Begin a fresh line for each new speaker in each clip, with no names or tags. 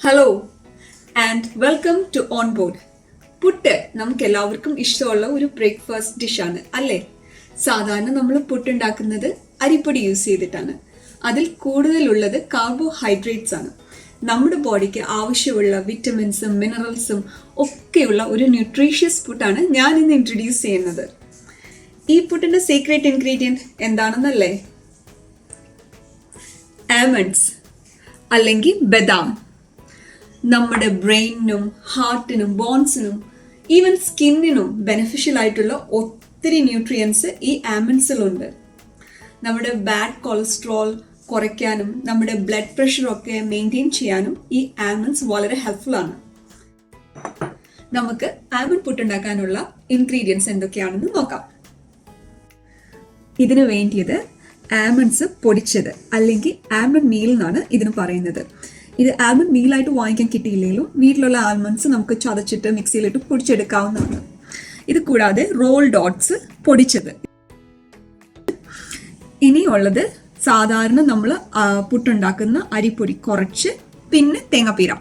Hello and welcome to on board. Puttu നമുക്ക് എല്ലാവർക്കും ഇഷ്ടമുള്ള ഒരു ബ്രേക്ക്ഫാസ്റ്റ് ഡിഷാണ് അല്ലേ? സാധാരണ നമ്മൾ പുട്ടുണ്ടാക്കുന്നത് അരിപ്പൊടി യൂസ് ചെയ്തിട്ടാണ്. അതിൽ കൂടുതലുള്ളത് കാർബോഹൈഡ്രേറ്റ്സ് ആണ്. നമ്മുടെ ബോഡിക്ക് ആവശ്യമുള്ള വിറ്റമിൻസും മിനറൽസും ഒക്കെയുള്ള ഒരു ന്യൂട്രീഷ്യസ് പുട്ടാണ് ഞാൻ ഇന്ന് ഇൻട്രൊഡ്യൂസ് ചെയ്യുന്നത്. ഈ പുട്ടിന്റെ സീക്രട്ട് ഇൻഗ്രീഡിയൻറ്റ് എന്താണെന്നല്ലേ? ആൽമണ്ട്സ് അല്ലെങ്കിൽ ബദാം. നമ്മുടെ ബ്രെയിനിനും ഹാർട്ടിനും ബോൺസിനും ഈവൻ സ്കിന്നിനും ബെനിഫിഷ്യൽ ആയിട്ടുള്ള ഒത്തിരി ന്യൂട്രിയൻസ് ഈ ആൽമണ്ട്സിലുണ്ട്. നമ്മുടെ ബാഡ് കൊളസ്ട്രോൾ കുറയ്ക്കാനും നമ്മുടെ ബ്ലഡ് പ്രഷറൊക്കെ മെയിൻറ്റെയിൻ ചെയ്യാനും ഈ ആൽമണ്ട്സ് വളരെ ഹെൽപ്ഫുൾ ആണ്. നമുക്ക് ആൽമണ്ട് പുട്ടുണ്ടാക്കാനുള്ള ഇൻഗ്രീഡിയൻസ് എന്തൊക്കെയാണെന്ന് നോക്കാം. ഇതിന് വേണ്ടിയത് ആൽമണ്ട്സ് പൊടിച്ചത് അല്ലെങ്കിൽ ആൽമണ്ട് മീൽ എന്നാണ് ഇതിന് പറയുന്നത്. ഇത് ആൽമണ്ട് മീലായിട്ട് വാങ്ങിക്കാൻ കിട്ടിയില്ലെങ്കിലും വീട്ടിലുള്ള ആൽമണ്ട്സ് നമുക്ക് ചതച്ചിട്ട് മിക്സിയിലിട്ട് പൊടിച്ചെടുക്കാവുന്നതാണ്. ഇത് കൂടാതെ റോൾ ഡോട്ട്സ് പൊടിച്ചത്. ഇനിയുള്ളത് സാധാരണ നമ്മൾ പുട്ടുണ്ടാക്കുന്ന അരിപ്പൊടി കുറച്ച്, പിന്നെ തേങ്ങാപ്പീര.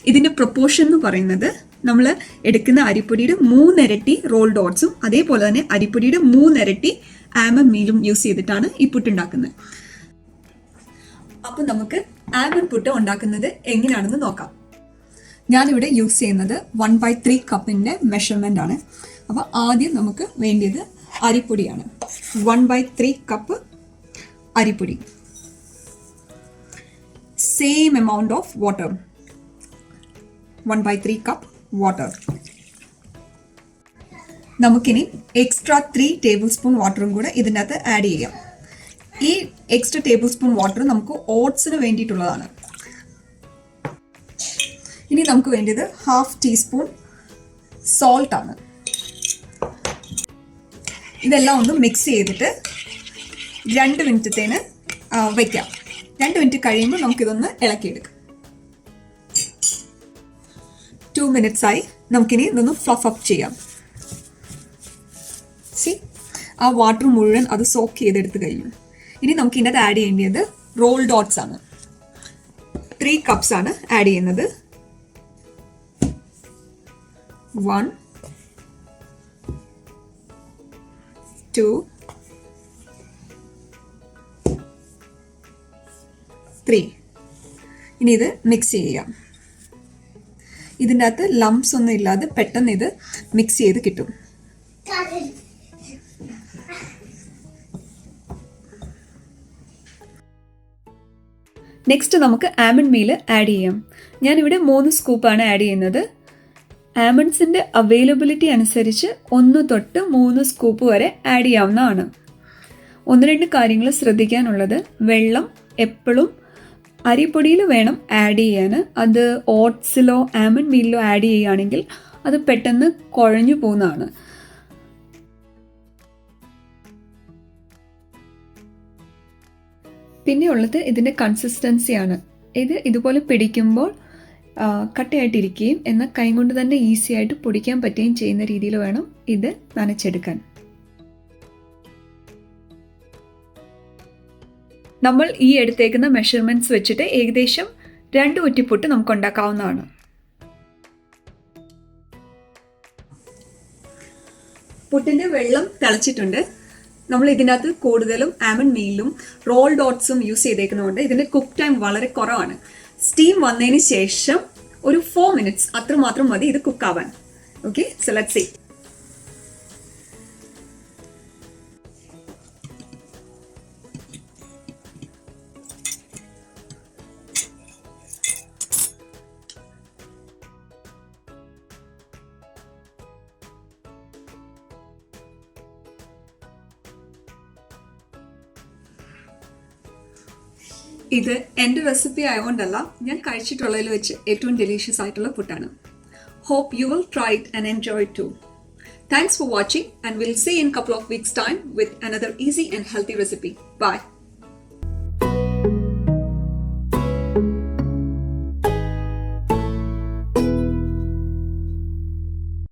ഇതിൻ്റെ പ്രൊപ്പോർഷൻ എന്ന് പറയുന്നത് നമ്മൾ എടുക്കുന്ന അരിപ്പൊടിയുടെ 3 ഇരട്ടി റോൾ ഡോട്ട്സും അതേപോലെ തന്നെ അരിപ്പൊടിയുടെ 3 ഇരട്ടി ആൽമണ്ട് മീലും യൂസ് ചെയ്തിട്ടാണ് ഈ പുട്ടുണ്ടാക്കുന്നത്. അപ്പം നമുക്ക് ആൽമണ്ട് പുട്ട് ഉണ്ടാക്കുന്നത് എങ്ങനെയാണെന്ന് നോക്കാം. ഞാനിവിടെ യൂസ് ചെയ്യുന്നത് 1/3 കപ്പിൻ്റെ മെഷർമെൻ്റ് ആണ്. അപ്പോൾ ആദ്യം നമുക്ക് വേണ്ടിയത് അരിപ്പൊടിയാണ്. 1/3 കപ്പ് അരിപ്പൊടി. Same amount of water, 1/3 cup water. നമുക്കിനി എക്സ്ട്രാ 3 ടേബിൾ സ്പൂൺ വാട്ടറും കൂടെ ഇതിനകത്ത് ആഡ് ചെയ്യാം. ഈ എക്സ്ട്രാ ടേബിൾ സ്പൂൺ വാട്ടർ നമുക്ക് ഓട്സിന് വേണ്ടിയിട്ടുള്ളതാണ്. ഇനി നമുക്ക് വേണ്ടത് 1/2 ടീസ്പൂൺ സോൾട്ട് ആണ്. ഇതെല്ലാം ഒന്ന് മിക്സ് ചെയ്തിട്ട് 2 മിനിറ്റത്തേന് വയ്ക്കാം. 2 മിനിറ്റ് കഴിയുമ്പോൾ നമുക്കിതൊന്ന് ഇളക്കിയെടുക്കാം. 2 മിനിറ്റ്സ് ആയി. നമുക്കിനി ഇതൊന്ന് ഫ്ലഫ് അപ്പ് ചെയ്യാം. ആ വാട്ടർ മുഴുവൻ അത് സോക്ക് ചെയ്തെടുത്ത് കഴിഞ്ഞു. ഇനി നമുക്ക് ഇതിനകത്ത് ആഡ് ചെയ്യേണ്ടത് റോൾ ഡോട്ട്സ് ആണ്. 3 കപ്സ് ആണ് ആഡ് ചെയ്യുന്നത്. 1 2 3. ഇനി ഇത് മിക്സ് ചെയ്യാം. ഇതിൻ്റെ അകത്ത് ലംപ്സ് ഒന്നും ഇല്ലാതെ പെട്ടെന്ന് ഇത് മിക്സ് ചെയ്ത് കിട്ടും. നെക്സ്റ്റ് നമുക്ക് ആൽമണ്ട് മീൽ ആഡ് ചെയ്യാം. ഞാനിവിടെ 3 സ്കൂപ്പാണ് ആഡ് ചെയ്യുന്നത്. ആൽമണ്ട്സിൻ്റെ അവൈലബിലിറ്റി അനുസരിച്ച് 1 തൊട്ട് 3 സ്കൂപ്പ് വരെ ആഡ് ചെയ്യാവുന്നതാണ്. 1-2 കാര്യങ്ങൾ ശ്രദ്ധിക്കാനുള്ളത്: വെള്ളം എപ്പോഴും അരിപ്പൊടിയിൽ വേണം ആഡ് ചെയ്യാൻ. അത് ഓട്സിലോ ആൽമണ്ട് മീലിലോ ആഡ് ചെയ്യുകയാണെങ്കിൽ അത് പെട്ടെന്ന് കുഴഞ്ഞു പോകുന്നതാണ്. പിന്നെ ഉള്ളത് ഇതിൻ്റെ കൺസിസ്റ്റൻസിയാണ്. ഇത് ഇതുപോലെ പിടിക്കുമ്പോൾ കട്ടയായിട്ടിരിക്കുകയും എന്നാൽ കൈ കൊണ്ട് തന്നെ ഈസി ആയിട്ട് പൊടിക്കാൻ പറ്റുകയും ചെയ്യുന്ന രീതിയിൽ വേണം ഇത് നനച്ചെടുക്കാൻ. നമ്മൾ ഈ എടുത്തേക്കുന്ന മെഷർമെൻറ്റ്സ് വെച്ചിട്ട് ഏകദേശം 2 കുറ്റിപ്പുട്ട് നമുക്ക് ഉണ്ടാക്കാവുന്നതാണ്. പുട്ടിൻ്റെ വെള്ളം തിളച്ചിട്ടുണ്ട്. നമ്മൾ ഇതിനകത്ത് കൂടുതലും ആൽമണ്ട് മീലും റോൾ ഡോട്ട്സും യൂസ് ചെയ്തേക്കുന്നതുകൊണ്ട് ഇതിൻ്റെ കുക്ക് ടൈം വളരെ കുറവാണ്. സ്റ്റീം വന്നതിന് ശേഷം ഒരു 4 മിനിറ്റ്സ് അത്രമാത്രം മതി ഇത് കുക്കാവാൻ. Okay, so let's see. ഇത് എൻ്റെ റെസിപ്പി ആയതുകൊണ്ടല്ല, ഞാൻ കഴിച്ചിട്ടുള്ളതിൽ വെച്ച് ഏറ്റവും ഡെലീഷ്യസ് ആയിട്ടുള്ള പുട്ടാണ്. Hope you will try it and enjoy it too. Thanks for watching, and we'll see you in a couple of weeks' time with another easy and healthy recipe. Bye.